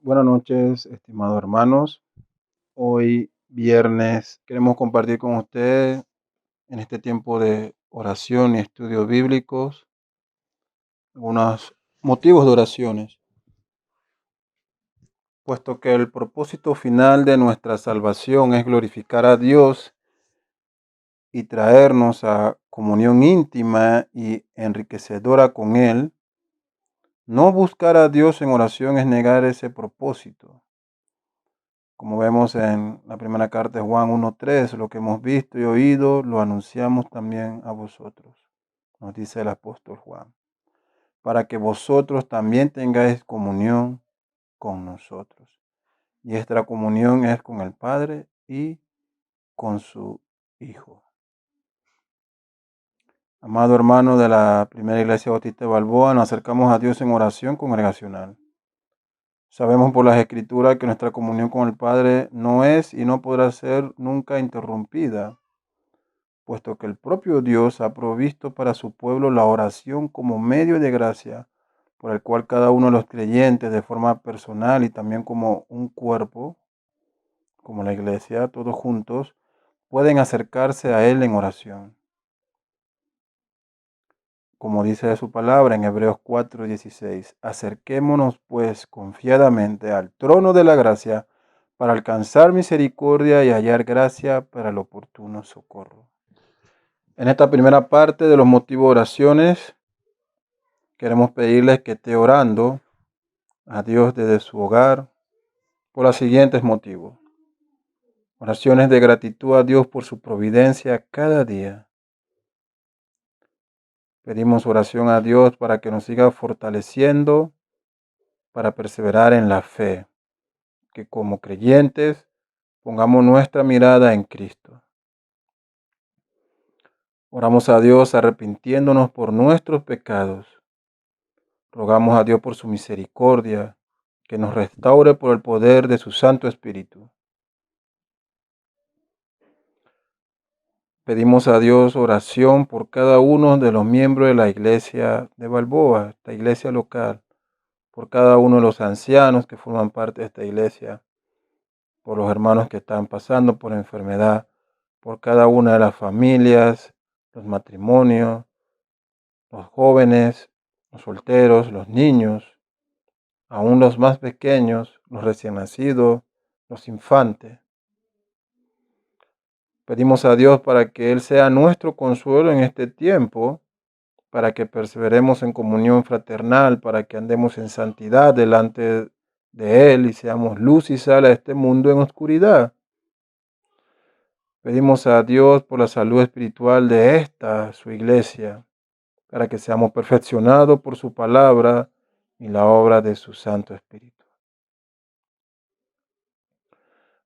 Buenas noches, estimados hermanos. Hoy viernes queremos compartir con ustedes en este tiempo de oración y estudios bíblicos algunos motivos de oraciones, puesto que el propósito final de nuestra salvación es glorificar a Dios y traernos a comunión íntima y enriquecedora con Él. No buscar a Dios en oración es negar ese propósito. Como vemos en la primera carta de Juan 1:3, lo que hemos visto y oído lo anunciamos también a vosotros, nos dice el apóstol Juan, para que vosotros también tengáis comunión con nosotros. Y esta comunión es con el Padre y con su Hijo. Amado hermano de la primera iglesia bautista de Balboa, nos acercamos a Dios en oración congregacional. Sabemos por las Escrituras que nuestra comunión con el Padre no es y no podrá ser nunca interrumpida, puesto que el propio Dios ha provisto para su pueblo la oración como medio de gracia, por el cual cada uno de los creyentes de forma personal y también como un cuerpo, como la iglesia, todos juntos, pueden acercarse a Él en oración. Como dice su palabra en Hebreos 4:16, acerquémonos pues confiadamente al trono de la gracia para alcanzar misericordia y hallar gracia para el oportuno socorro. En esta primera parte de los motivos de oraciones, queremos pedirles que esté orando a Dios desde su hogar por los siguientes motivos. Oraciones de gratitud a Dios por su providencia cada día. Pedimos oración a Dios para que nos siga fortaleciendo para perseverar en la fe, que como creyentes pongamos nuestra mirada en Cristo. Oramos a Dios arrepintiéndonos por nuestros pecados. Rogamos a Dios por su misericordia, que nos restaure por el poder de su Santo Espíritu. Pedimos a Dios oración por cada uno de los miembros de la iglesia de Balboa, esta iglesia local, por cada uno de los ancianos que forman parte de esta iglesia, por los hermanos que están pasando por enfermedad, por cada una de las familias, los matrimonios, los jóvenes, los solteros, los niños, aún los más pequeños, los recién nacidos, los infantes. Pedimos a Dios para que Él sea nuestro consuelo en este tiempo, para que perseveremos en comunión fraternal, para que andemos en santidad delante de Él y seamos luz y sal a este mundo en oscuridad. Pedimos a Dios por la salud espiritual de esta, su iglesia, para que seamos perfeccionados por su palabra y la obra de su Santo Espíritu.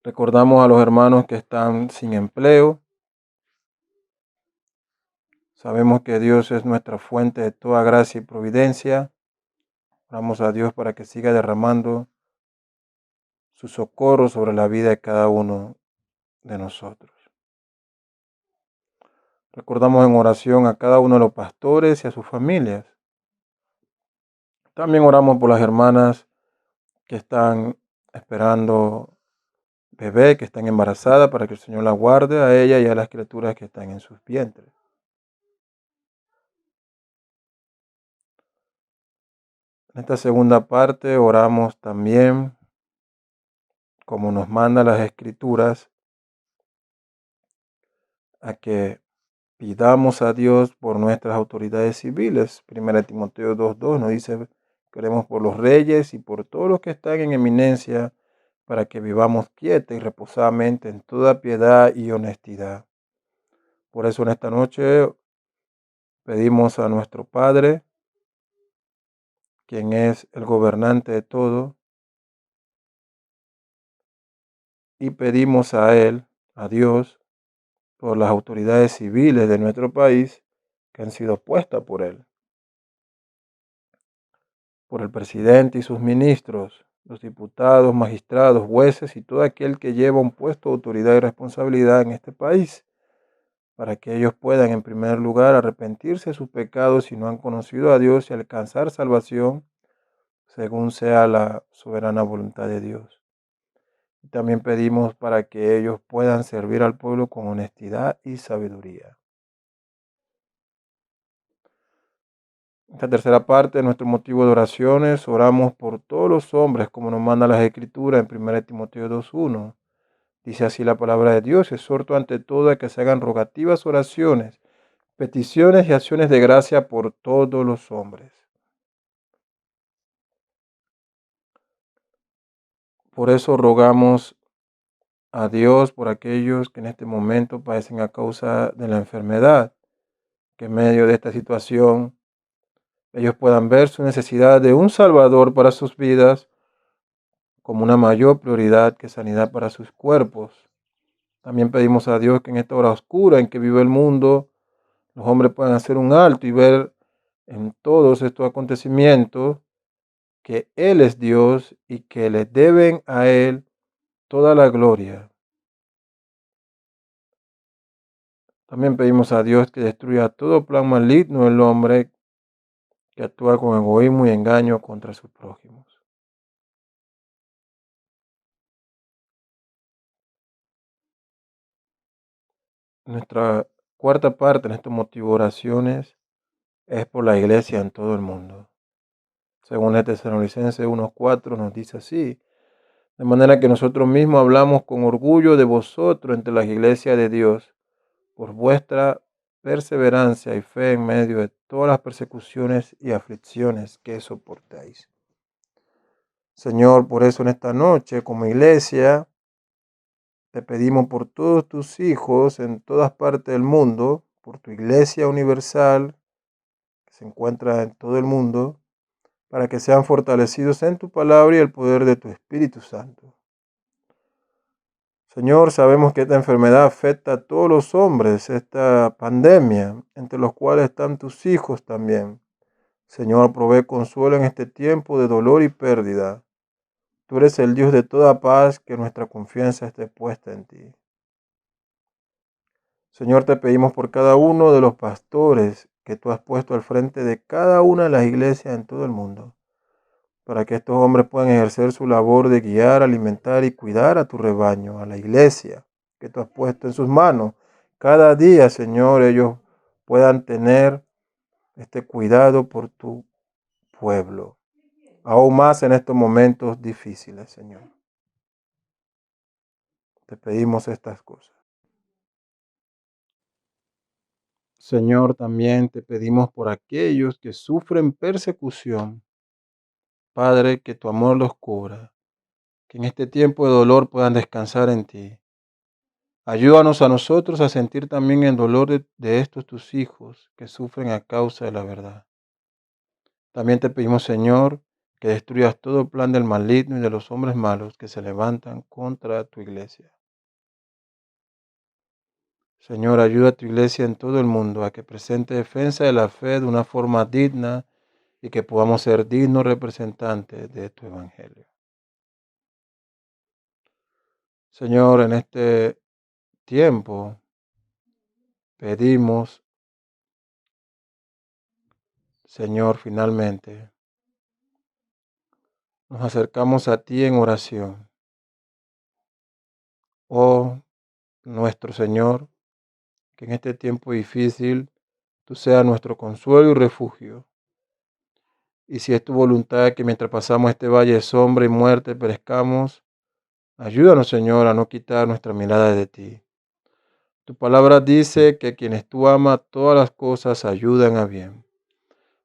Recordamos a los hermanos que están sin empleo. Sabemos que Dios es nuestra fuente de toda gracia y providencia. Oramos a Dios para que siga derramando su socorro sobre la vida de cada uno de nosotros. Recordamos en oración a cada uno de los pastores y a sus familias. También oramos por las hermanas que están esperando bebé, que están embarazadas, para que el Señor la guarde a ella y a las criaturas que están en sus vientres. En esta segunda parte oramos también, como nos manda las Escrituras, a que pidamos a Dios por nuestras autoridades civiles. 1 Timoteo 2:2 nos dice que oremos por los reyes y por todos los que están en eminencia, para que vivamos quieta y reposadamente en toda piedad y honestidad. Por eso en esta noche pedimos a nuestro Padre, quien es el gobernante de todo, y pedimos a Él, a Dios, por las autoridades civiles de nuestro país que han sido puestas por Él, por el presidente y sus ministros, los diputados, magistrados, jueces y todo aquel que lleva un puesto de autoridad y responsabilidad en este país, para que ellos puedan en primer lugar arrepentirse de sus pecados si no han conocido a Dios y alcanzar salvación, según sea la soberana voluntad de Dios. Y también pedimos para que ellos puedan servir al pueblo con honestidad y sabiduría. Esta tercera parte de nuestro motivo de oraciones, oramos por todos los hombres, como nos manda las Escrituras en 1 Timoteo 2:1. Dice así la palabra de Dios: exhorto ante todo a que se hagan rogativas, oraciones, peticiones y acciones de gracia por todos los hombres. Por eso rogamos a Dios por aquellos que en este momento padecen a causa de la enfermedad, que en medio de esta situación ellos puedan ver su necesidad de un Salvador para sus vidas como una mayor prioridad que sanidad para sus cuerpos. También pedimos a Dios que en esta hora oscura en que vive el mundo, los hombres puedan hacer un alto y ver en todos estos acontecimientos que Él es Dios y que le deben a Él toda la gloria. También pedimos a Dios que destruya todo plan maligno del hombre que actúa con egoísmo y engaño contra sus prójimos. Nuestra cuarta parte en este motivo de oraciones es por la iglesia en todo el mundo. Según el Tesalonicenses 1:4 nos dice así: de manera que nosotros mismos hablamos con orgullo de vosotros entre las iglesias de Dios, por vuestra perseverancia y fe en medio de todas las persecuciones y aflicciones que soportáis. Señor, por eso en esta noche, como iglesia, te pedimos por todos tus hijos en todas partes del mundo, por tu iglesia universal que se encuentra en todo el mundo, para que sean fortalecidos en tu palabra y el poder de tu Espíritu Santo. Señor, sabemos que esta enfermedad afecta a todos los hombres, esta pandemia, entre los cuales están tus hijos también. Señor, provee consuelo en este tiempo de dolor y pérdida. Tú eres el Dios de toda paz, que nuestra confianza esté puesta en ti. Señor, te pedimos por cada uno de los pastores que tú has puesto al frente de cada una de las iglesias en todo el mundo, para que estos hombres puedan ejercer su labor de guiar, alimentar y cuidar a tu rebaño, a la iglesia que tú has puesto en sus manos. Cada día, Señor, ellos puedan tener este cuidado por tu pueblo, aún más en estos momentos difíciles, Señor. Te pedimos estas cosas. Señor, también te pedimos por aquellos que sufren persecución. Padre, que tu amor los cubra, que en este tiempo de dolor puedan descansar en ti. Ayúdanos a nosotros a sentir también el dolor de estos tus hijos que sufren a causa de la verdad. También te pedimos, Señor, que destruyas todo plan del maligno y de los hombres malos que se levantan contra tu iglesia. Señor, ayuda a tu iglesia en todo el mundo a que presente defensa de la fe de una forma digna y que podamos ser dignos representantes de tu evangelio. Señor, en este tiempo pedimos, Señor, finalmente nos acercamos a ti en oración. Oh, nuestro Señor, que en este tiempo difícil tú seas nuestro consuelo y refugio. Y si es tu voluntad que mientras pasamos este valle de sombra y muerte perezcamos, ayúdanos, Señor, a no quitar nuestra mirada de ti. Tu palabra dice que quienes tú amas, todas las cosas ayudan a bien.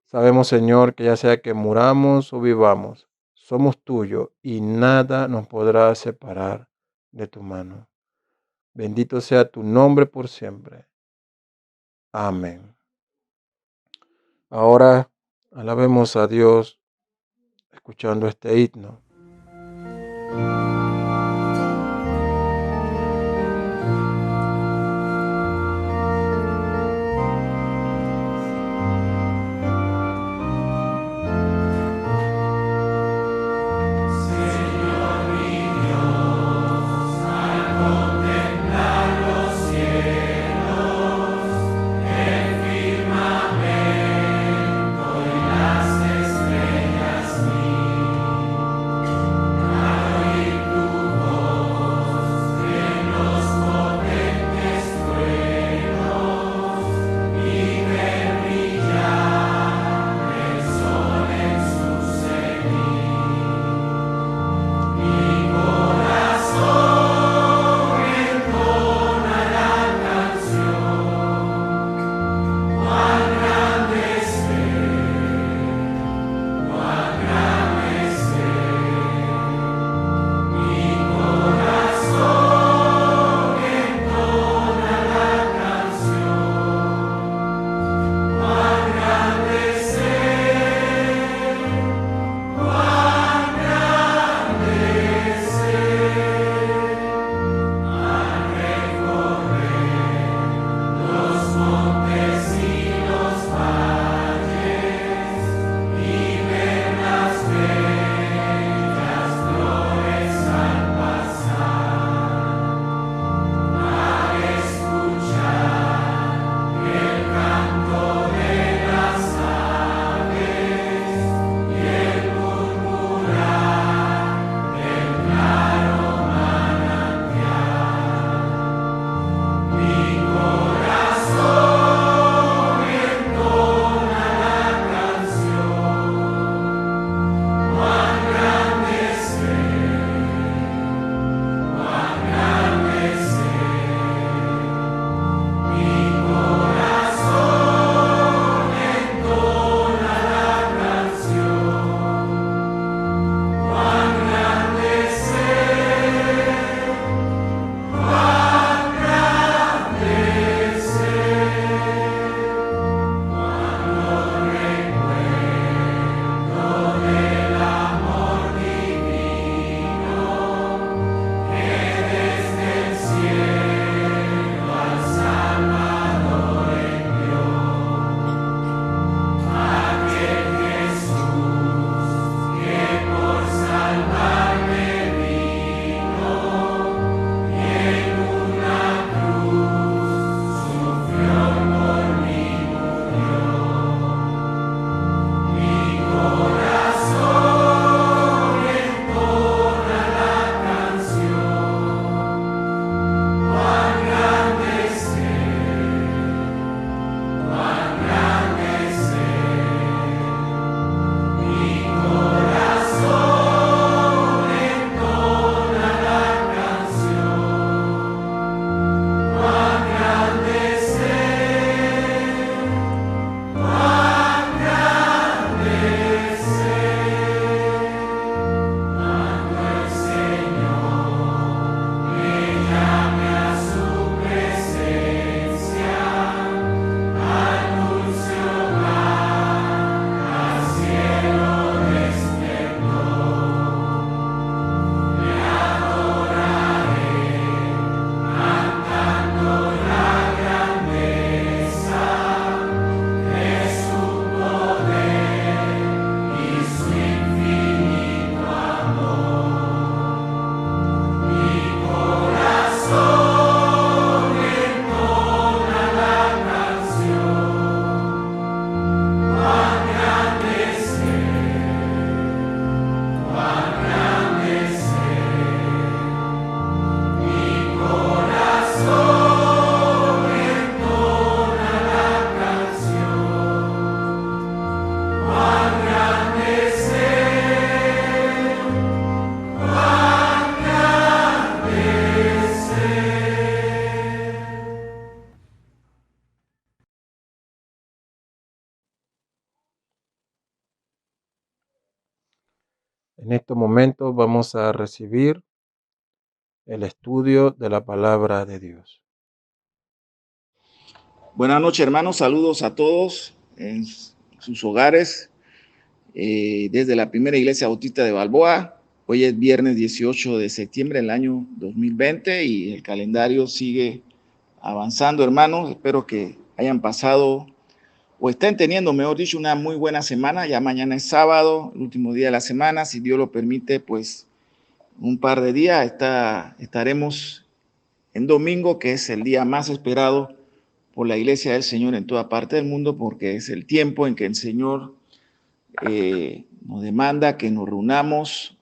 Sabemos, Señor, que ya sea que muramos o vivamos, somos tuyos y nada nos podrá separar de tu mano. Bendito sea tu nombre por siempre. Amén. Ahora alabemos a Dios escuchando este himno. En estos momentos vamos a recibir el estudio de la palabra de Dios. Buenas noches, hermanos. Saludos a todos en sus hogares desde la primera iglesia bautista de Balboa. Hoy es viernes 18 de septiembre del año 2020 y el calendario sigue avanzando, hermanos. Espero que hayan pasado o estén teniendo, mejor dicho, una muy buena semana. Ya mañana es sábado, el último día de la semana. Si Dios lo permite, pues un par de días estaremos en domingo, que es el día más esperado por la iglesia del Señor en toda parte del mundo, porque es el tiempo en que el Señor nos demanda que nos reunamos,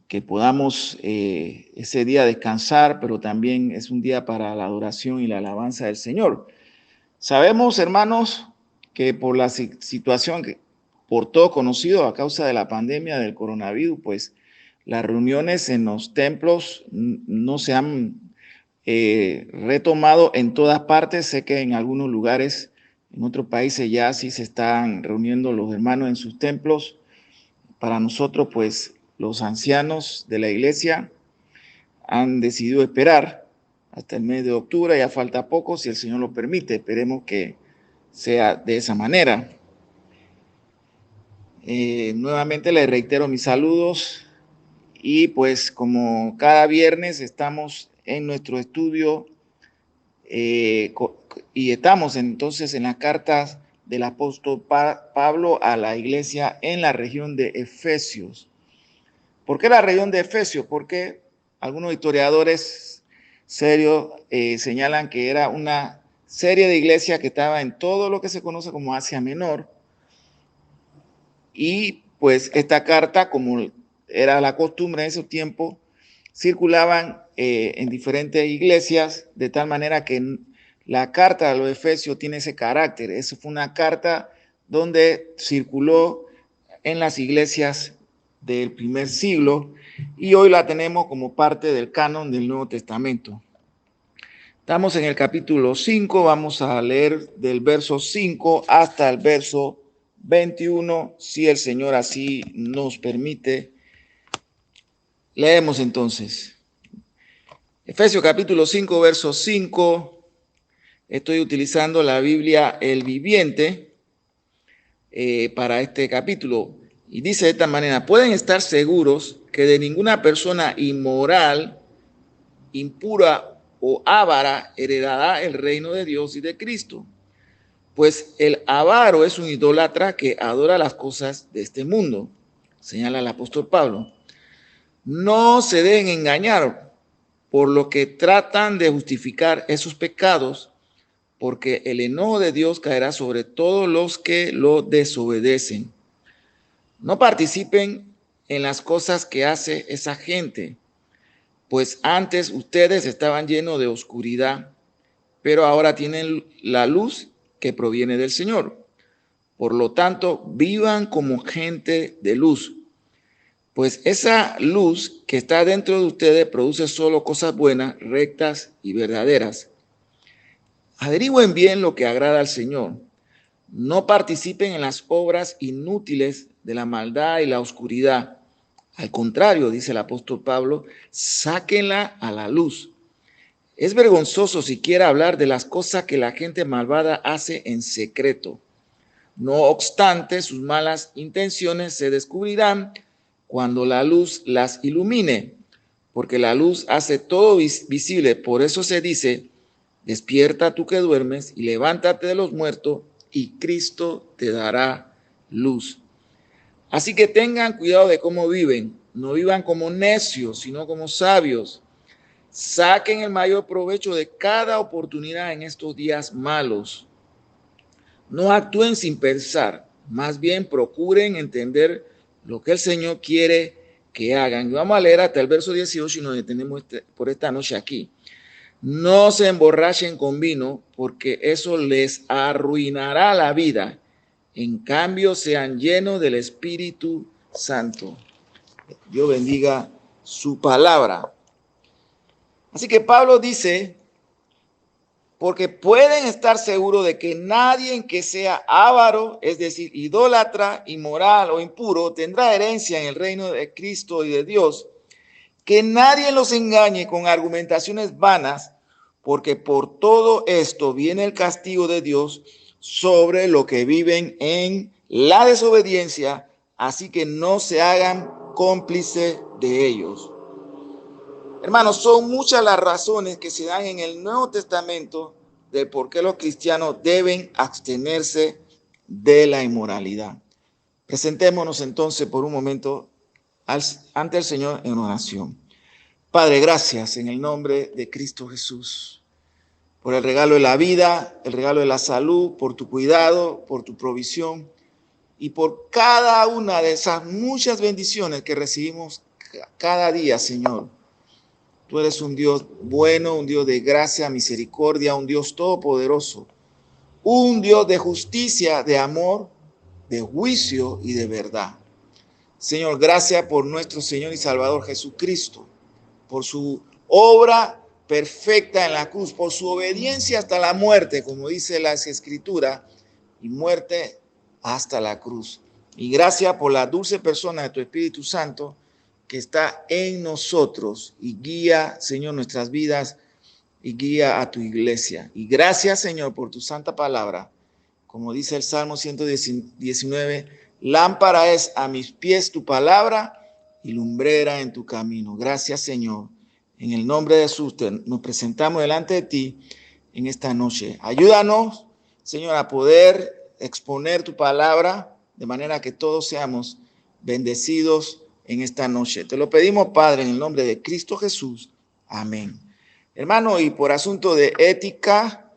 que podamos ese día descansar, pero también es un día para la adoración y la alabanza del Señor. Sabemos, hermanos, que por la situación que por todo conocido a causa de la pandemia del coronavirus, pues las reuniones en los templos no se han retomado en todas partes. Sé que en algunos lugares, en otros países ya sí se están reuniendo los hermanos en sus templos. Para nosotros, pues los ancianos de la iglesia han decidido esperar hasta el mes de octubre. Ya falta poco, si el Señor lo permite. Esperemos que sea de esa manera. Nuevamente les reitero mis saludos y pues como cada viernes estamos en nuestro estudio y estamos entonces en las cartas del apóstol Pablo a la iglesia en la región de Efesios. ¿Por qué la región de Efesios? Porque algunos historiadores serios señalan que era una serie de iglesias que estaba en todo lo que se conoce como Asia Menor. Y pues esta carta, como era la costumbre en ese tiempo, circulaban en diferentes iglesias, de tal manera que la carta de los Efesios tiene ese carácter. Eso fue una carta donde circuló en las iglesias del primer siglo y hoy la tenemos como parte del canon del Nuevo Testamento. Estamos en el capítulo 5, vamos a leer del verso 5 hasta el verso 21, si el Señor así nos permite. Leemos entonces. Efesios capítulo 5, verso 5. Estoy utilizando la Biblia El Viviente para este capítulo. Y dice de esta manera: pueden estar seguros que de ninguna persona inmoral, impura o avara heredará el reino de Dios y de Cristo. Pues el avaro es un idólatra que adora las cosas de este mundo, señala el apóstol Pablo. No se dejen engañar por lo que tratan de justificar esos pecados, porque el enojo de Dios caerá sobre todos los que lo desobedecen. No participen en las cosas que hace esa gente, pues antes ustedes estaban llenos de oscuridad, pero ahora tienen la luz que proviene del Señor. Por lo tanto, vivan como gente de luz, pues esa luz que está dentro de ustedes produce solo cosas buenas, rectas y verdaderas. Averigüen bien lo que agrada al Señor. No participen en las obras inútiles de la maldad y la oscuridad. Al contrario, dice el apóstol Pablo, sáquenla a la luz. Es vergonzoso siquiera hablar de las cosas que la gente malvada hace en secreto. No obstante, sus malas intenciones se descubrirán cuando la luz las ilumine, porque la luz hace todo visible. Por eso se dice: despierta tú que duermes y levántate de los muertos y Cristo te dará luz. Así que tengan cuidado de cómo viven. No vivan como necios, sino como sabios. Saquen el mayor provecho de cada oportunidad en estos días malos. No actúen sin pensar, más bien procuren entender lo que el Señor quiere que hagan. Y vamos a leer hasta el verso 18 y nos detenemos por esta noche aquí. No se emborrachen con vino, porque eso les arruinará la vida. En cambio, sean llenos del Espíritu Santo. Dios bendiga su palabra. Así que Pablo dice porque pueden estar seguros de que nadie que sea avaro, es decir, idólatra, inmoral o impuro, tendrá herencia en el reino de Cristo y de Dios. Que nadie los engañe con argumentaciones vanas, porque por todo esto viene el castigo de Dios sobre los que viven en la desobediencia, así que no se hagan cómplices de ellos. Hermanos, son muchas las razones que se dan en el Nuevo Testamento de por qué los cristianos deben abstenerse de la inmoralidad. Presentémonos entonces por un momento ante el Señor en oración. Padre, gracias en el nombre de Cristo Jesús por el regalo de la vida, el regalo de la salud, por tu cuidado, por tu provisión y por cada una de esas muchas bendiciones que recibimos cada día, Señor. Tú eres un Dios bueno, un Dios de gracia, misericordia, un Dios todopoderoso, un Dios de justicia, de amor, de juicio y de verdad. Señor, gracias por nuestro Señor y Salvador Jesucristo, por su obra perfecta en la cruz, por su obediencia hasta la muerte, como dice las Escrituras, y muerte hasta la cruz. Y gracias por la dulce persona de tu Espíritu Santo, que está en nosotros y guía, Señor, nuestras vidas y guía a tu iglesia. Y gracias, Señor, por tu santa palabra. Como dice el Salmo 119, lámpara es a mis pies tu palabra y lumbrera en tu camino. Gracias, Señor. En el nombre de Jesús nos presentamos delante de ti en esta noche. Ayúdanos, Señor, a poder exponer tu palabra de manera que todos seamos bendecidos en esta noche. Te lo pedimos, Padre, en el nombre de Cristo Jesús. Amén. Hermano, y por asunto de ética,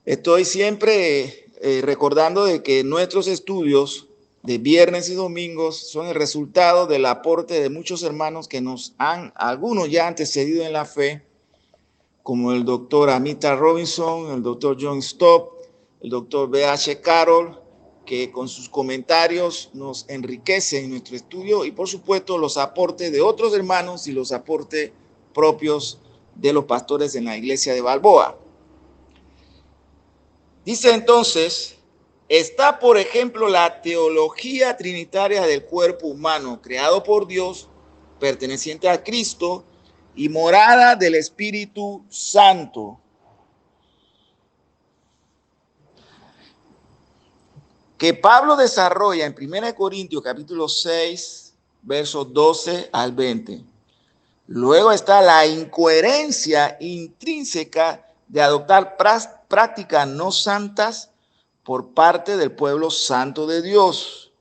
estoy siempre recordando de que nuestros estudios de viernes y domingos son el resultado del aporte de muchos hermanos que nos han, algunos ya antecedido en la fe, como el doctor Amita Robinson, el doctor John Stott, el doctor B.H. Carroll, que con sus comentarios nos enriquecen nuestro estudio, y por supuesto los aportes de otros hermanos y los aportes propios de los pastores en la iglesia de Balboa. Dice entonces, está por ejemplo la teología trinitaria del cuerpo humano, creado por Dios, perteneciente a Cristo y morada del Espíritu Santo, que Pablo desarrolla en 1 Corintios capítulo 6, versos 12 al 20. Luego está la incoherencia intrínseca de adoptar prácticas no santas por parte del pueblo santo de Dios.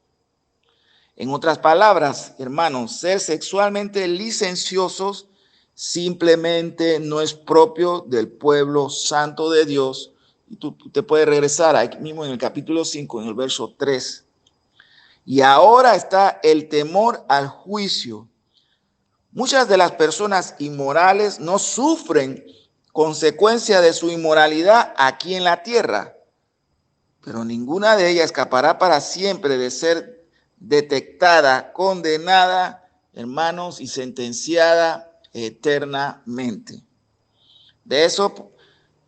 En otras palabras, hermanos, ser sexualmente licenciosos simplemente no es propio del pueblo santo de Dios. Y tú te puedes regresar ahí mismo en el capítulo 5, en el verso 3. Y ahora está el temor al juicio. Muchas de las personas inmorales no sufren consecuencia de su inmoralidad aquí en la tierra, pero ninguna de ellas escapará para siempre de ser detectada, condenada, hermanos, y sentenciada eternamente. De eso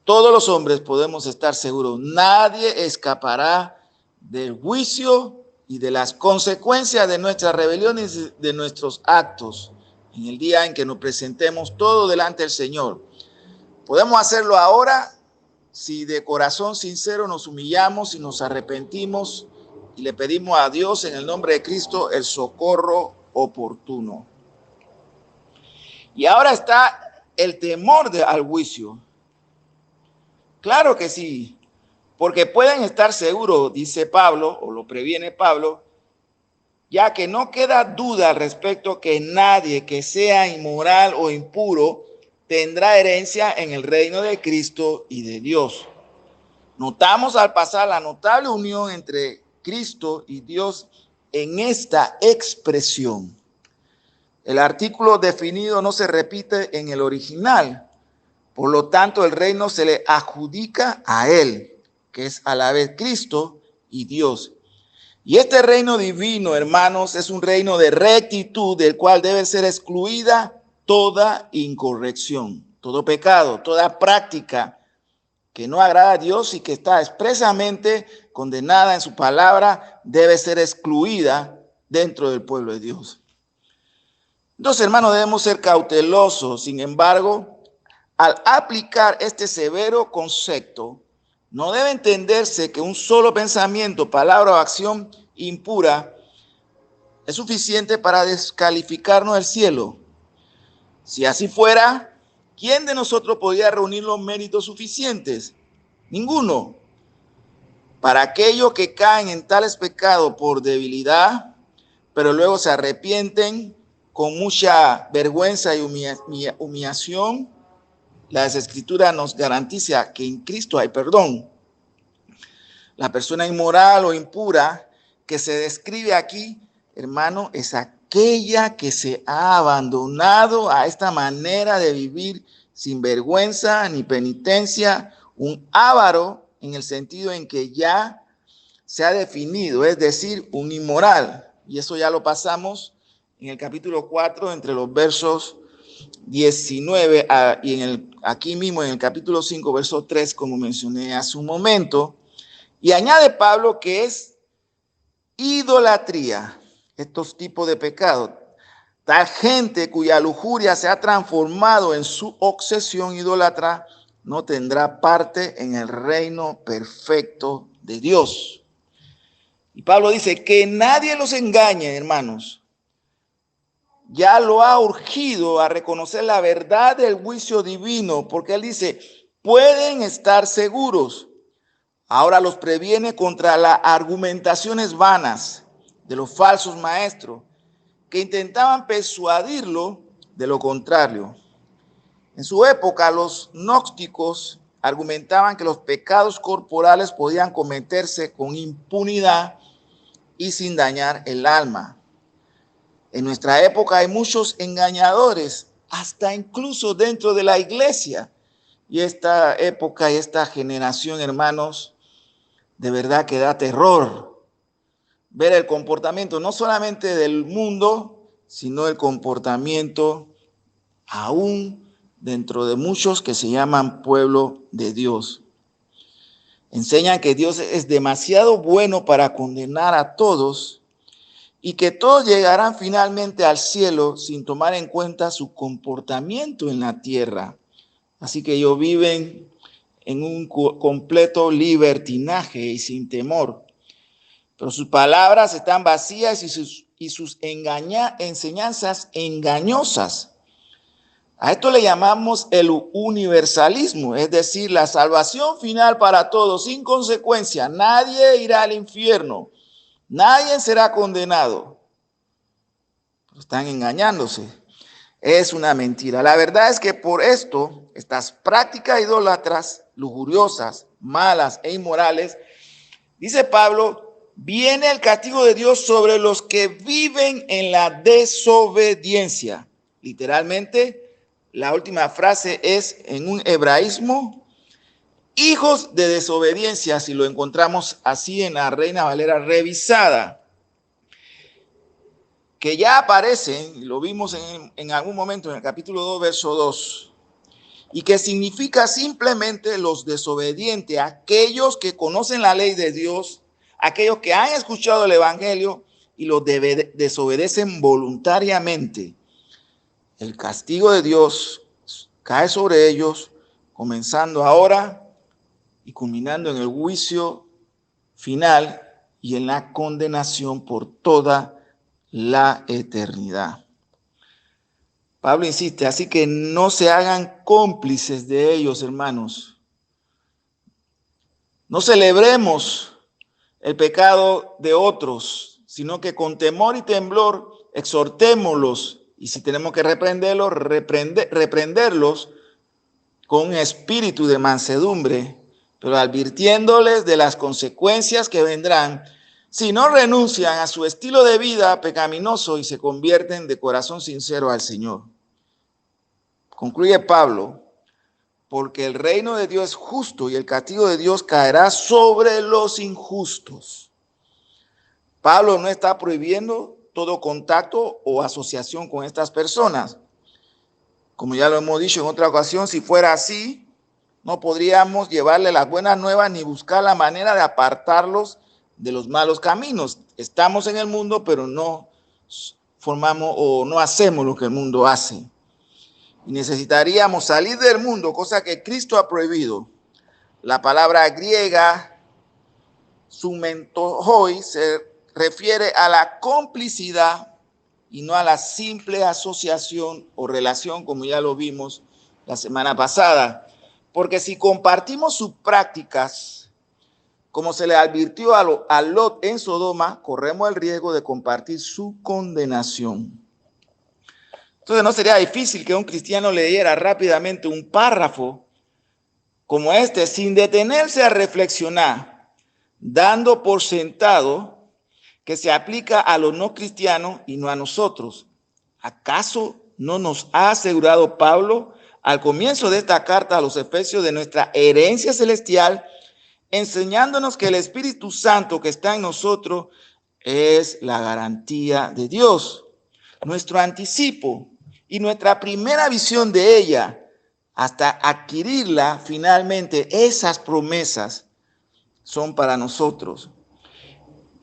todos los hombres podemos estar seguros. Nadie escapará del juicio y de las consecuencias de nuestras rebeliones, de nuestros actos, en el día en que nos presentemos todo delante del Señor. Podemos hacerlo ahora si de corazón sincero nos humillamos y nos arrepentimos y le pedimos a Dios en el nombre de Cristo el socorro oportuno. Y ahora está el temor al juicio. Claro que sí, porque pueden estar seguros, dice Pablo, o lo previene Pablo, ya que no queda duda al respecto que nadie que sea inmoral o impuro tendrá herencia en el reino de Cristo y de Dios. Notamos al pasar la notable unión entre Cristo y Dios en esta expresión. El artículo definido no se repite en el original, por lo tanto el reino se le adjudica a él, que es a la vez Cristo y Dios. Y este reino divino, hermanos, es un reino de rectitud del cual debe ser excluida toda incorrección, todo pecado, toda práctica que no agrada a Dios y que está expresamente condenada en su palabra, debe ser excluida dentro del pueblo de Dios. Entonces, hermanos, debemos ser cautelosos. Sin embargo, al aplicar este severo concepto, no debe entenderse que un solo pensamiento, palabra o acción impura es suficiente para descalificarnos del cielo. Si así fuera, ¿quién de nosotros podría reunir los méritos suficientes? Ninguno. Para aquellos que caen en tales pecados por debilidad, pero luego se arrepienten con mucha vergüenza y humillación, las Escrituras nos garantiza que en Cristo hay perdón. La persona inmoral o impura que se describe aquí, hermano, es aquella que se ha abandonado a esta manera de vivir sin vergüenza ni penitencia, un avaro en el sentido en que ya se ha definido, es decir, un inmoral. Y eso ya lo pasamos en el capítulo 4, entre los versos 19 y aquí mismo en el capítulo 5, verso 3, como mencioné hace un momento. Y añade Pablo que es idolatría, estos tipos de pecados. Tal gente cuya lujuria se ha transformado en su obsesión idólatra no tendrá parte en el reino perfecto de Dios. Y Pablo dice que nadie los engañe, hermanos. Ya lo ha urgido a reconocer la verdad del juicio divino, porque él dice, pueden estar seguros. Ahora los previene contra las argumentaciones vanas de los falsos maestros que intentaban persuadirlo de lo contrario. En su época, los gnósticos argumentaban que los pecados corporales podían cometerse con impunidad y sin dañar el alma. En nuestra época hay muchos engañadores, hasta incluso dentro de la iglesia. Y esta época y esta generación, hermanos, de verdad que da terror ver el comportamiento no solamente del mundo, sino el comportamiento aún dentro de muchos que se llaman pueblo de Dios. Enseñan que Dios es demasiado bueno para condenar a todos y que todos llegarán finalmente al cielo sin tomar en cuenta su comportamiento en la tierra. Así que ellos viven en un completo libertinaje y sin temor. Pero sus palabras están vacías y sus enseñanzas engañosas. A esto le llamamos el universalismo, es decir, la salvación final para todos, sin consecuencia. Nadie irá al infierno, nadie será condenado. Están engañándose. Es una mentira. La verdad es que por esto, estas prácticas idólatras, lujuriosas, malas e inmorales, dice Pablo, viene el castigo de Dios sobre los que viven en la desobediencia. Literalmente, la última frase es en un hebraísmo, hijos de desobediencia, si lo encontramos así en la Reina Valera revisada, que ya aparecen, lo vimos en algún momento en el capítulo 2, verso 2, y que significa simplemente los desobedientes, aquellos que conocen la ley de Dios, aquellos que han escuchado el evangelio y los desobedecen voluntariamente. El castigo de Dios cae sobre ellos, comenzando ahora y culminando en el juicio final y en la condenación por toda la eternidad. Pablo insiste, así que no se hagan cómplices de ellos, hermanos. No celebremos el pecado de otros, sino que con temor y temblor exhortémoslos. Y si tenemos que reprenderlos, reprenderlos con un espíritu de mansedumbre, pero advirtiéndoles de las consecuencias que vendrán si no renuncian a su estilo de vida pecaminoso y se convierten de corazón sincero al Señor. Concluye Pablo, porque el reino de Dios es justo y el castigo de Dios caerá sobre los injustos. Pablo no está prohibiendo todo contacto o asociación con estas personas. Como ya lo hemos dicho en otra ocasión, si fuera así, No podríamos llevarle las buenas nuevas ni buscar la manera de apartarlos de los malos caminos. Estamos en el mundo, pero no formamos o no hacemos lo que el mundo hace. Y necesitaríamos salir del mundo, cosa que Cristo ha prohibido. La palabra griega sumentoi se refiere a la complicidad y no a la simple asociación o relación, como ya lo vimos la semana pasada. Porque si compartimos sus prácticas, como se le advirtió a Lot en Sodoma, corremos el riesgo de compartir su condenación. Entonces no sería difícil que un cristiano leyera rápidamente un párrafo como este sin detenerse a reflexionar, dando por sentado que se aplica a los no cristianos y no a nosotros. ¿Acaso no nos ha asegurado Pablo al comienzo de esta carta a los Efesios de nuestra herencia celestial, enseñándonos que el Espíritu Santo que está en nosotros es la garantía de Dios, nuestro anticipo y nuestra primera visión de ella, hasta adquirirla finalmente? Esas promesas son para nosotros.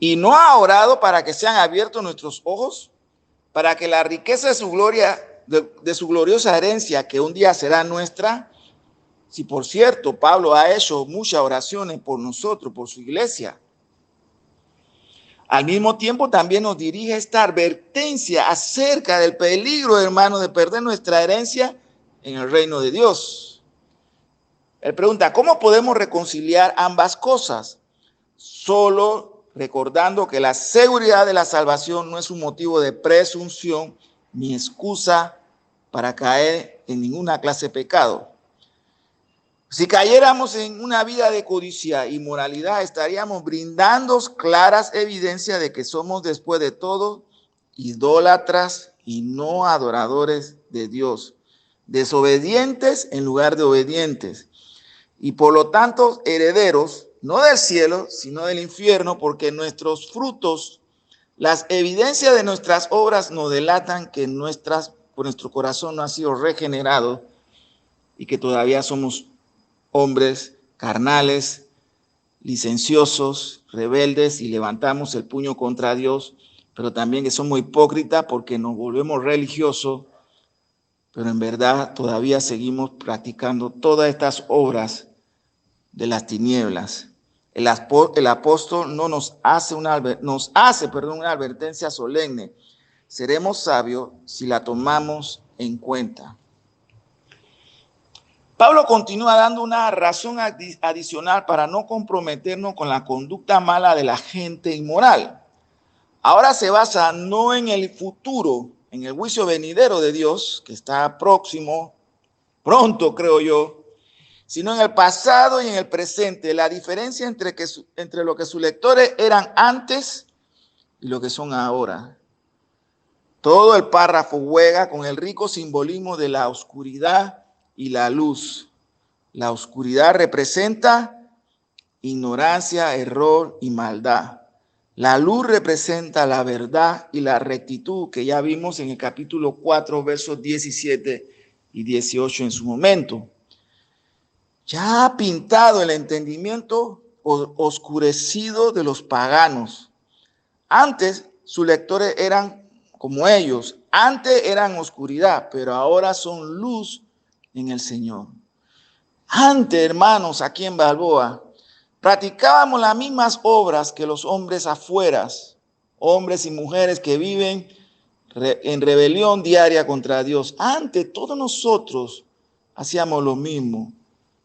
Y no ha orado para que sean abiertos nuestros ojos, para que la riqueza de su gloria, de su gloriosa herencia, que un día será nuestra. Si por cierto, Pablo ha hecho muchas oraciones por nosotros, por su iglesia. Al mismo tiempo también nos dirige esta advertencia acerca del peligro, hermano, de perder nuestra herencia en el reino de Dios. Él pregunta, ¿cómo podemos reconciliar ambas cosas? Solo recordando que la seguridad de la salvación no es un motivo de presunción ni excusa para caer en ninguna clase de pecado. Si cayéramos en una vida de codicia y moralidad, estaríamos brindando claras evidencias de que somos, después de todo, idólatras y no adoradores de Dios, desobedientes en lugar de obedientes, y por lo tanto herederos, no del cielo, sino del infierno, porque nuestros frutos, las evidencias de nuestras obras nos delatan que nuestro corazón no ha sido regenerado y que todavía somos hombres carnales, licenciosos, rebeldes, y levantamos el puño contra Dios, pero también que somos hipócritas porque nos volvemos religiosos, pero en verdad todavía seguimos practicando todas estas obras de las tinieblas. El apóstol no nos hace una advertencia solemne. Seremos sabios si la tomamos en cuenta. Pablo continúa dando una razón adicional para no comprometernos con la conducta mala de la gente inmoral. Ahora se basa no en el futuro, en el juicio venidero de Dios, que está próximo, pronto creo yo, sino en el pasado y en el presente. La diferencia entre lo que sus lectores eran antes y lo que son ahora. Todo el párrafo juega con el rico simbolismo de la oscuridad y la luz. La oscuridad representa ignorancia, error y maldad. La luz representa la verdad y la rectitud, que ya vimos en el capítulo 4, versos 17 y 18 en su momento. Ya ha pintado el entendimiento oscurecido de los paganos. Antes sus lectores eran como ellos, antes eran oscuridad, pero ahora son luz en el Señor. Antes, hermanos, aquí en Balboa, practicábamos las mismas obras que los hombres afuera, hombres y mujeres que viven en rebelión diaria contra Dios. Antes todos nosotros hacíamos lo mismo.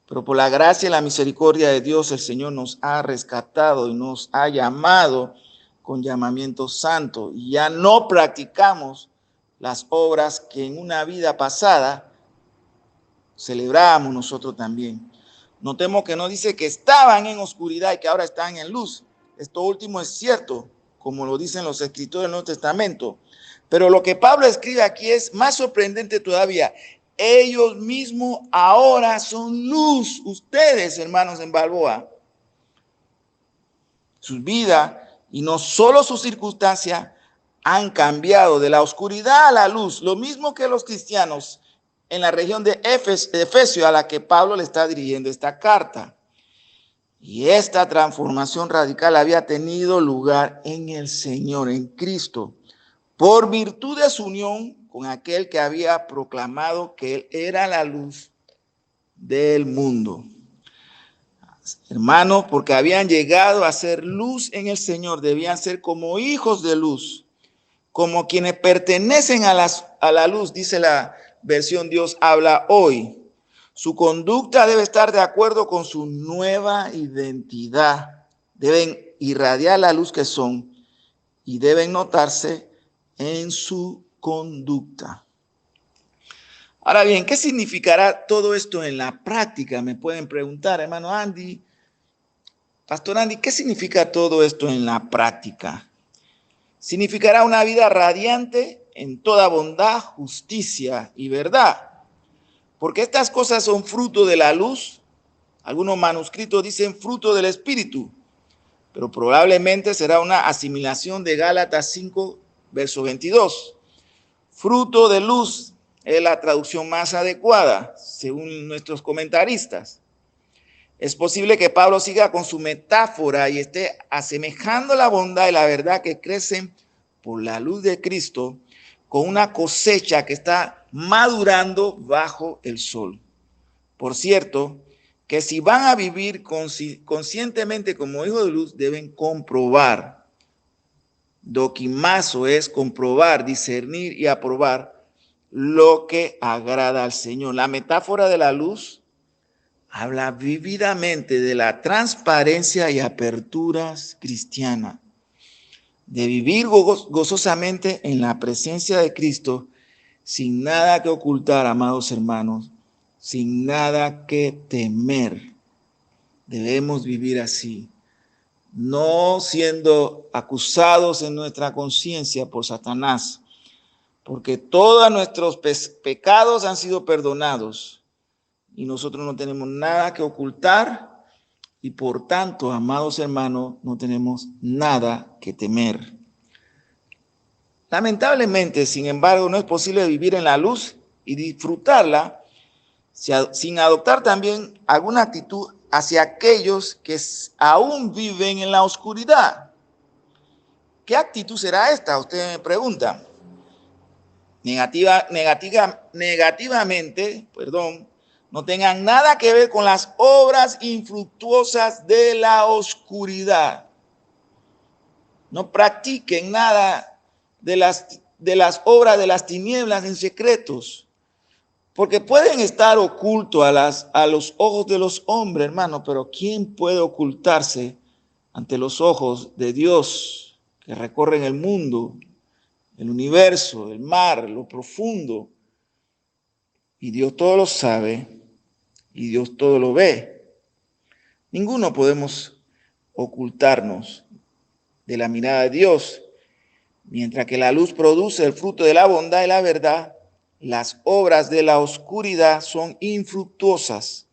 Pero por la gracia y la misericordia de Dios, el Señor nos ha rescatado y nos ha llamado con llamamiento santo. Y ya no practicamos las obras que en una vida pasada celebrábamos nosotros también. Notemos que no dice que estaban en oscuridad y que ahora están en luz. Esto último es cierto, como lo dicen los escritores del Nuevo Testamento. Pero lo que Pablo escribe aquí es más sorprendente todavía. Ellos mismos ahora son luz. Ustedes, hermanos en Balboa, sus vidas y no solo sus circunstancias han cambiado de la oscuridad a la luz. Lo mismo que los cristianos en la región de Efesio, a la que Pablo le está dirigiendo esta carta. Y esta transformación radical había tenido lugar en el Señor, en Cristo, por virtud de su unión con aquel que había proclamado que Él era la luz del mundo. Hermanos, porque habían llegado a ser luz en el Señor, debían ser como hijos de luz, como quienes pertenecen a la luz, dice la versión Dios habla hoy. Su conducta debe estar de acuerdo con su nueva identidad. Deben irradiar la luz que son y deben notarse en su conducta. Ahora bien, ¿qué significará todo esto en la práctica? Me pueden preguntar, hermano Andy, Pastor Andy, ¿qué significa todo esto en la práctica? Significará una vida radiante en toda bondad, justicia y verdad. Porque estas cosas son fruto de la luz. Algunos manuscritos dicen fruto del Espíritu, pero probablemente será una asimilación de Gálatas 5, verso 22. Fruto de luz es la traducción más adecuada, según nuestros comentaristas. Es posible que Pablo siga con su metáfora y esté asemejando la bondad y la verdad que crecen por la luz de Cristo con una cosecha que está madurando bajo el sol. Por cierto, que si van a vivir conscientemente como hijos de luz, deben comprobar. Doquimazo es comprobar, discernir y aprobar lo que agrada al Señor. La metáfora de la luz habla vívidamente de la transparencia y aperturas cristianas, de vivir gozosamente en la presencia de Cristo, sin nada que ocultar, amados hermanos, sin nada que temer. Debemos vivir así, no siendo acusados en nuestra conciencia por Satanás, porque todos nuestros pecados han sido perdonados y nosotros no tenemos nada que ocultar y por tanto, amados hermanos, no tenemos nada que temer. Lamentablemente, sin embargo, no es posible vivir en la luz y disfrutarla sin adoptar también alguna actitud hacia aquellos que aún viven en la oscuridad. ¿Qué actitud será esta? Usted me pregunta. Negativamente, no tengan nada que ver con las obras infructuosas de la oscuridad. No practiquen nada de las obras de las tinieblas en secretos, porque pueden estar ocultos a los ojos de los hombres, hermano, pero ¿quién puede ocultarse ante los ojos de Dios que recorren el mundo, el universo, el mar, lo profundo? Y Dios todo lo sabe y Dios todo lo ve. Ninguno podemos ocultarnos de la mirada de Dios. Mientras que la luz produce el fruto de la bondad y la verdad, las obras de la oscuridad son infructuosas,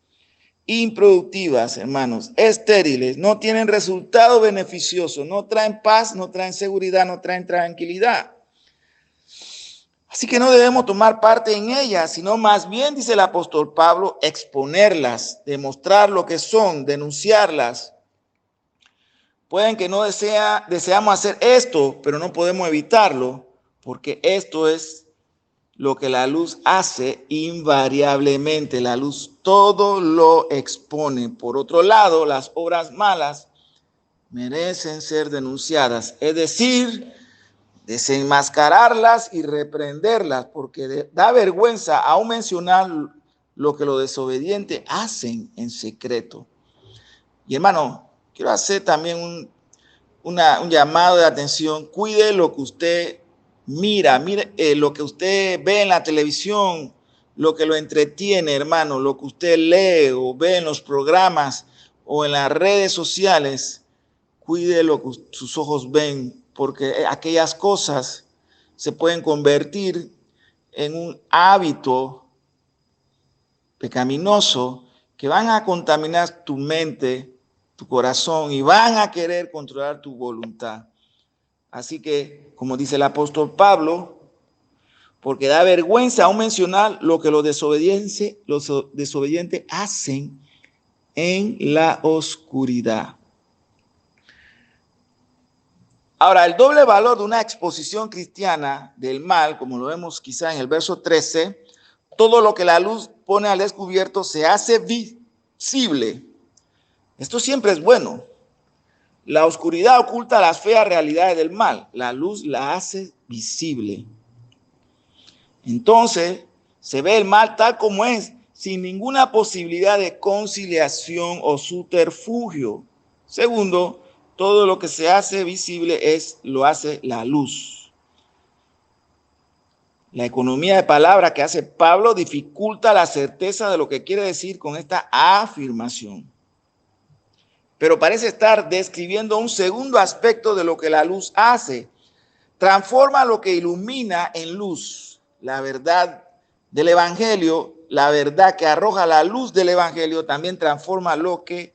improductivas, hermanos, estériles, no tienen resultado beneficioso, no traen paz, no traen seguridad, no traen tranquilidad. Así que no debemos tomar parte en ellas, sino más bien, dice el apóstol Pablo, exponerlas, demostrar lo que son, denunciarlas. Pueden que no deseamos hacer esto, pero no podemos evitarlo, porque esto es lo que la luz hace invariablemente. La luz todo lo expone. Por otro lado, las obras malas merecen ser denunciadas, es decir, desenmascararlas y reprenderlas, porque da vergüenza aún mencionar lo que los desobedientes hacen en secreto. Y hermano, quiero hacer también un llamado de atención. Cuide lo que usted mire lo que usted ve en la televisión, lo que lo entretiene, hermano, lo que usted lee o ve en los programas o en las redes sociales. Cuide lo que sus ojos ven, porque aquellas cosas se pueden convertir en un hábito pecaminoso que van a contaminar tu mente, tu corazón y van a querer controlar tu voluntad. Así que, como dice el apóstol Pablo, porque da vergüenza aún mencionar lo que los desobedientes hacen en la oscuridad. Ahora, el doble valor de una exposición cristiana del mal, como lo vemos quizá en el verso 13, todo lo que la luz pone al descubierto se hace visible. Esto siempre es bueno. La oscuridad oculta las feas realidades del mal. La luz la hace visible. Entonces, se ve el mal tal como es, sin ninguna posibilidad de conciliación o subterfugio. Segundo, todo lo que se hace visible lo hace la luz. La economía de palabra que hace Pablo dificulta la certeza de lo que quiere decir con esta afirmación. Pero parece estar describiendo un segundo aspecto de lo que la luz hace. Transforma lo que ilumina en luz. La verdad del Evangelio, la verdad que arroja la luz del Evangelio, también transforma lo que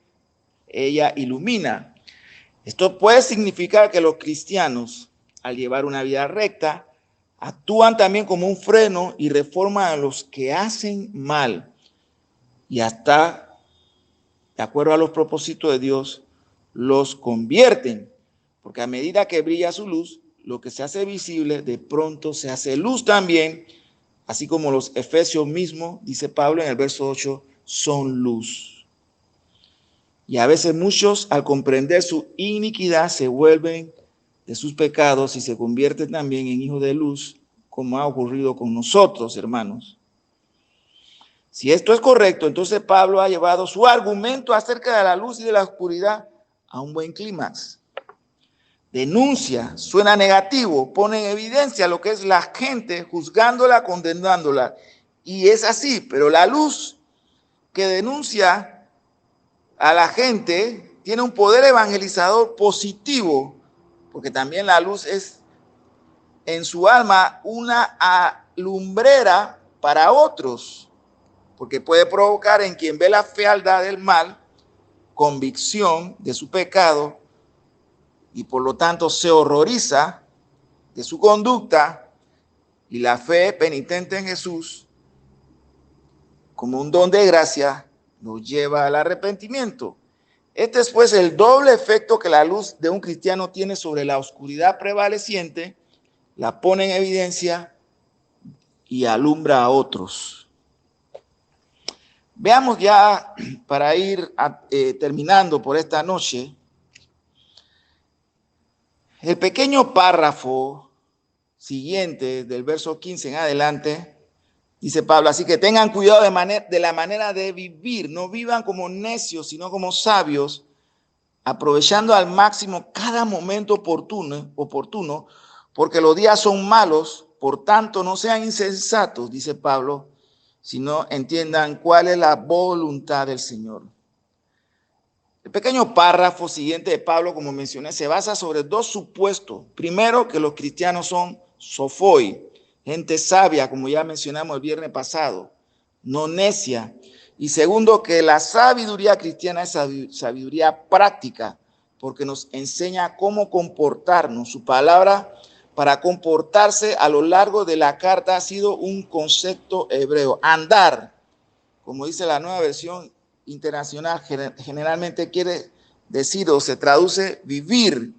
ella ilumina. Esto puede significar que los cristianos, al llevar una vida recta, actúan también como un freno y reforman a los que hacen mal. Y hasta, de acuerdo a los propósitos de Dios, los convierten. Porque a medida que brilla su luz, lo que se hace visible, de pronto se hace luz también, así como los efesios mismos, dice Pablo en el verso 8, son luz. Y a veces muchos, al comprender su iniquidad, se vuelven de sus pecados y se convierten también en hijos de luz, como ha ocurrido con nosotros, hermanos. Si esto es correcto, entonces Pablo ha llevado su argumento acerca de la luz y de la oscuridad a un buen clímax. Denuncia, suena negativo, pone en evidencia lo que es la gente juzgándola, condenándola. Y es así, pero la luz que denuncia a la gente tiene un poder evangelizador positivo, porque también la luz es en su alma una alumbrera para otros, porque puede provocar en quien ve la fealdad del mal convicción de su pecado y por lo tanto se horroriza de su conducta, y la fe penitente en Jesús como un don de gracia nos lleva al arrepentimiento. Este es pues el doble efecto que la luz de un cristiano tiene sobre la oscuridad prevaleciente, la pone en evidencia y alumbra a otros. Veamos ya, para ir terminando por esta noche, el pequeño párrafo siguiente del verso 15 en adelante. Dice Pablo, así que tengan cuidado de la manera de vivir, no vivan como necios, sino como sabios, aprovechando al máximo cada momento oportuno, porque los días son malos, por tanto no sean insensatos, dice Pablo, sino entiendan cuál es la voluntad del Señor. El pequeño párrafo siguiente de Pablo, como mencioné, se basa sobre dos supuestos. Primero, que los cristianos son sofoi, gente sabia, como ya mencionamos el viernes pasado, no necia. Y segundo, que la sabiduría cristiana es sabiduría práctica, porque nos enseña cómo comportarnos. Su palabra para comportarse a lo largo de la carta ha sido un concepto hebreo. Andar, como dice la Nueva Versión Internacional, generalmente quiere decir o se traduce vivir.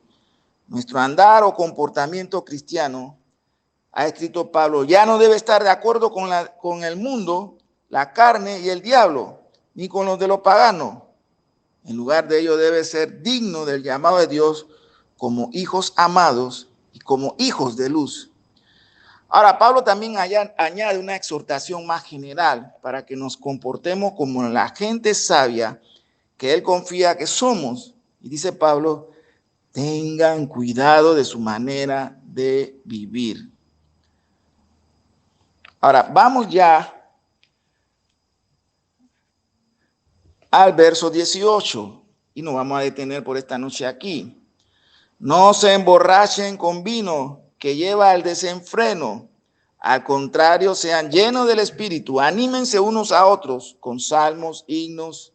Nuestro andar o comportamiento cristiano, ha escrito Pablo, ya no debe estar de acuerdo con el mundo, la carne y el diablo, ni con los de los paganos. En lugar de ello debe ser digno del llamado de Dios como hijos amados y como hijos de luz. Ahora, Pablo también añade una exhortación más general para que nos comportemos como la gente sabia que él confía que somos. Y dice Pablo, tengan cuidado de su manera de vivir. Ahora, vamos ya al verso 18 y nos vamos a detener por esta noche aquí. No se emborrachen con vino que lleva al desenfreno. Al contrario, sean llenos del Espíritu. Anímense unos a otros con salmos, himnos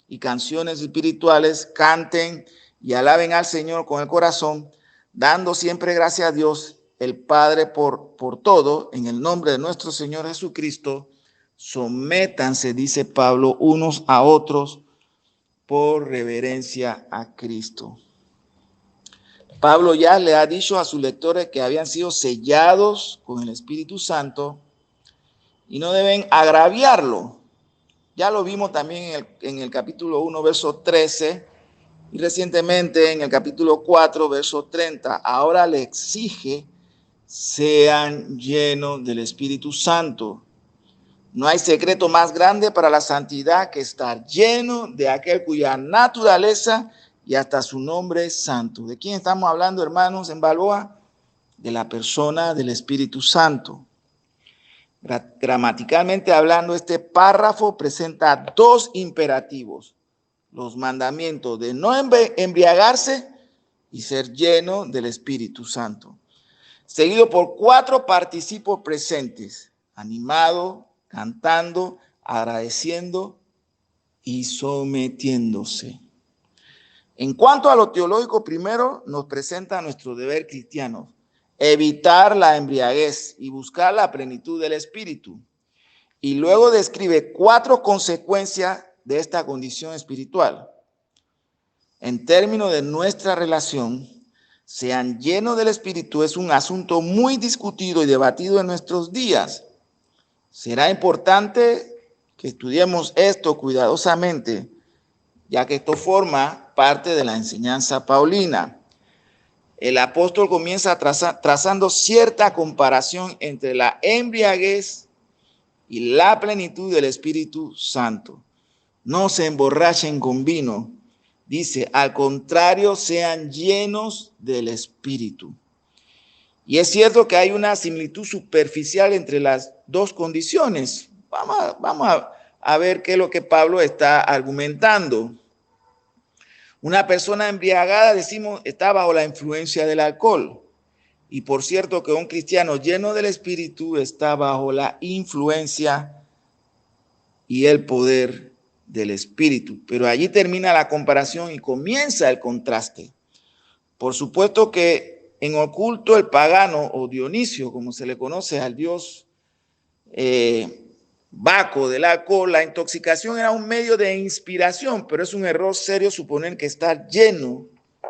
y canciones espirituales. Canten y alaben al Señor con el corazón, dando siempre gracias a Dios el Padre por todo, en el nombre de nuestro Señor Jesucristo, sométanse, dice Pablo, unos a otros por reverencia a Cristo. Pablo ya le ha dicho a sus lectores que habían sido sellados con el Espíritu Santo y no deben agraviarlo. Ya lo vimos también en el capítulo 1, verso 13, y recientemente en el capítulo 4, verso 30. Ahora le exige sean llenos del Espíritu Santo. No hay secreto más grande para la santidad que estar lleno de aquel cuya naturaleza y hasta su nombre es santo. ¿De quién estamos hablando, hermanos, en Balboa? De la persona del Espíritu Santo. Gramaticalmente hablando, este párrafo presenta dos imperativos: los mandamientos de no embriagarse y ser lleno del Espíritu Santo, seguido por cuatro participos presentes: animado, cantando, agradeciendo y sometiéndose. En cuanto a lo teológico, primero nos presenta nuestro deber cristiano: evitar la embriaguez y buscar la plenitud del Espíritu. Y luego describe cuatro consecuencias de esta condición espiritual. En términos de nuestra relación, sean llenos del Espíritu es un asunto muy discutido y debatido en nuestros días. Será importante que estudiemos esto cuidadosamente, ya que esto forma parte de la enseñanza paulina. El apóstol comienza trazando cierta comparación entre la embriaguez y la plenitud del Espíritu Santo. No se emborrachen con vino, dice, al contrario, sean llenos del Espíritu. Y es cierto que hay una similitud superficial entre las dos condiciones. Vamos a ver qué es lo que Pablo está argumentando. Una persona embriagada, decimos, está bajo la influencia del alcohol. Y por cierto que un cristiano lleno del Espíritu está bajo la influencia y el poder del Espíritu. Pero allí termina la comparación y comienza el contraste. Por supuesto que en oculto el pagano, o Dionisio, como se le conoce al dios Baco del alcohol, la intoxicación era un medio de inspiración, pero es un error serio suponer que estar lleno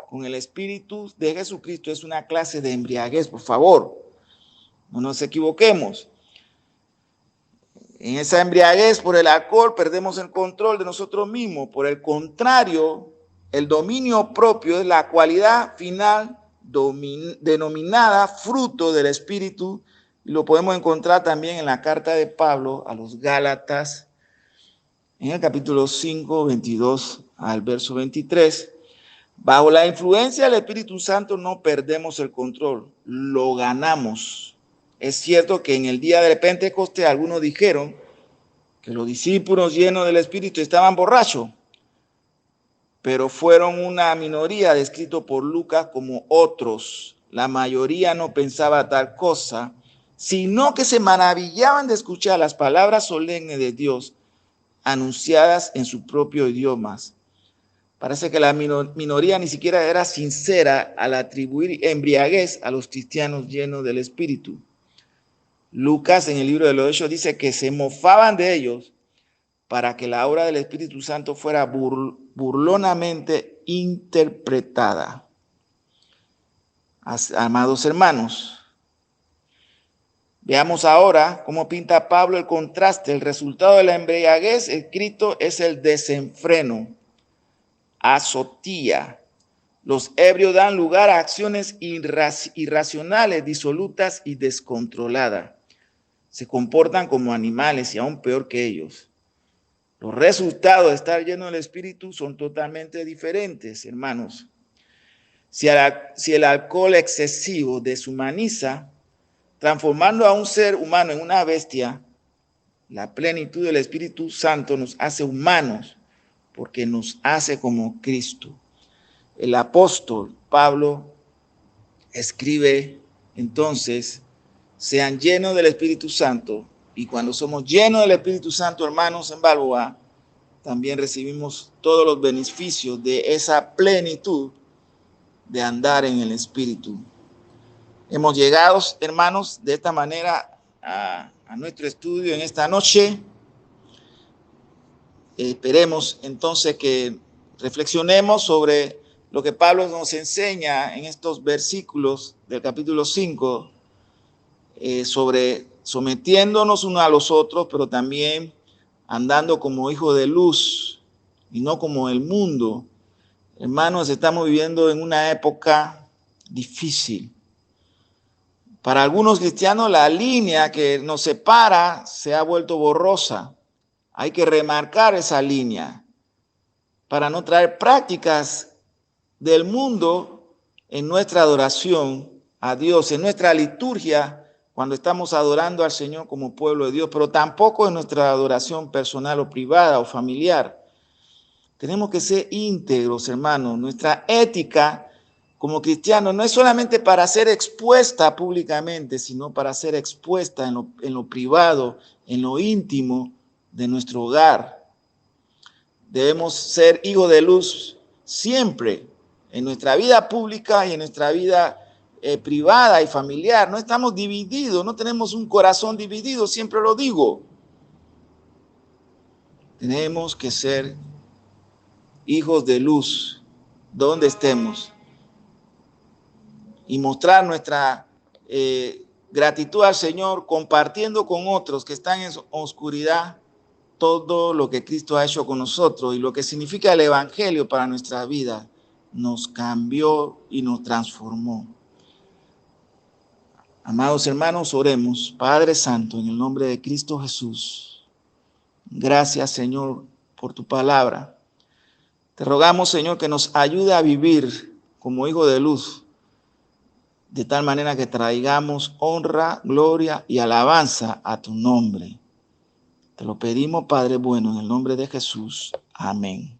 con el Espíritu de Jesucristo es una clase de embriaguez. Por favor, no nos equivoquemos. En esa embriaguez por el alcohol perdemos el control de nosotros mismos. Por el contrario, el dominio propio es la cualidad final denominada fruto del Espíritu, y lo podemos encontrar también en la carta de Pablo a los Gálatas, en el capítulo 5, 22 al verso 23. Bajo la influencia del Espíritu Santo no perdemos el control, lo ganamos. Es cierto que en el día del Pentecostés algunos dijeron que los discípulos llenos del Espíritu estaban borrachos, pero fueron una minoría, descrito por Lucas como otros. La mayoría no pensaba tal cosa, sino que se maravillaban de escuchar las palabras solemnes de Dios anunciadas en sus propios idiomas. Parece que la minoría ni siquiera era sincera al atribuir embriaguez a los cristianos llenos del Espíritu. Lucas, en el libro de los Hechos, dice que se mofaban de ellos para que la obra del Espíritu Santo fuera burlonamente interpretada. Amados hermanos, veamos ahora cómo pinta Pablo el contraste. El resultado de la embriaguez escrito es el desenfreno, azotía. Los ebrios dan lugar a acciones irracionales, disolutas y descontroladas. Se comportan como animales y aún peor que ellos. Los resultados de estar lleno del Espíritu son totalmente diferentes, hermanos. Si el alcohol excesivo deshumaniza, transformando a un ser humano en una bestia, la plenitud del Espíritu Santo nos hace humanos porque nos hace como Cristo. El apóstol Pablo escribe entonces: sean llenos del Espíritu Santo. Y cuando somos llenos del Espíritu Santo, hermanos, en Balboa, también recibimos todos los beneficios de esa plenitud de andar en el Espíritu. Hemos llegado, hermanos, de esta manera a nuestro estudio en esta noche. Esperemos entonces que reflexionemos sobre lo que Pablo nos enseña en estos versículos del capítulo 5, sobre sometiéndonos unos a los otros, pero también andando como hijos de luz y no como el mundo. Hermanos, estamos viviendo en una época difícil. Para algunos cristianos la línea que nos separa se ha vuelto borrosa. Hay que remarcar esa línea para no traer prácticas del mundo en nuestra adoración a Dios, en nuestra liturgia, cuando estamos adorando al Señor como pueblo de Dios, pero tampoco en nuestra adoración personal o privada o familiar. Tenemos que ser íntegros, hermanos. Nuestra ética como cristianos no es solamente para ser expuesta públicamente, sino para ser expuesta en lo privado, en lo íntimo de nuestro hogar. Debemos ser hijos de luz siempre, en nuestra vida pública y en nuestra vida privada y familiar. No estamos divididos, no tenemos un corazón dividido, siempre lo digo. Tenemos que ser hijos de luz, donde estemos, y mostrar nuestra gratitud al Señor compartiendo con otros que están en oscuridad todo lo que Cristo ha hecho con nosotros y lo que significa el Evangelio para nuestra vida. Nos cambió y nos transformó. Amados hermanos, oremos. Padre Santo, en el nombre de Cristo Jesús, gracias, Señor, por tu palabra. Te rogamos, Señor, que nos ayude a vivir como hijos de luz, de tal manera que traigamos honra, gloria y alabanza a tu nombre. Te lo pedimos, Padre bueno, en el nombre de Jesús. Amén.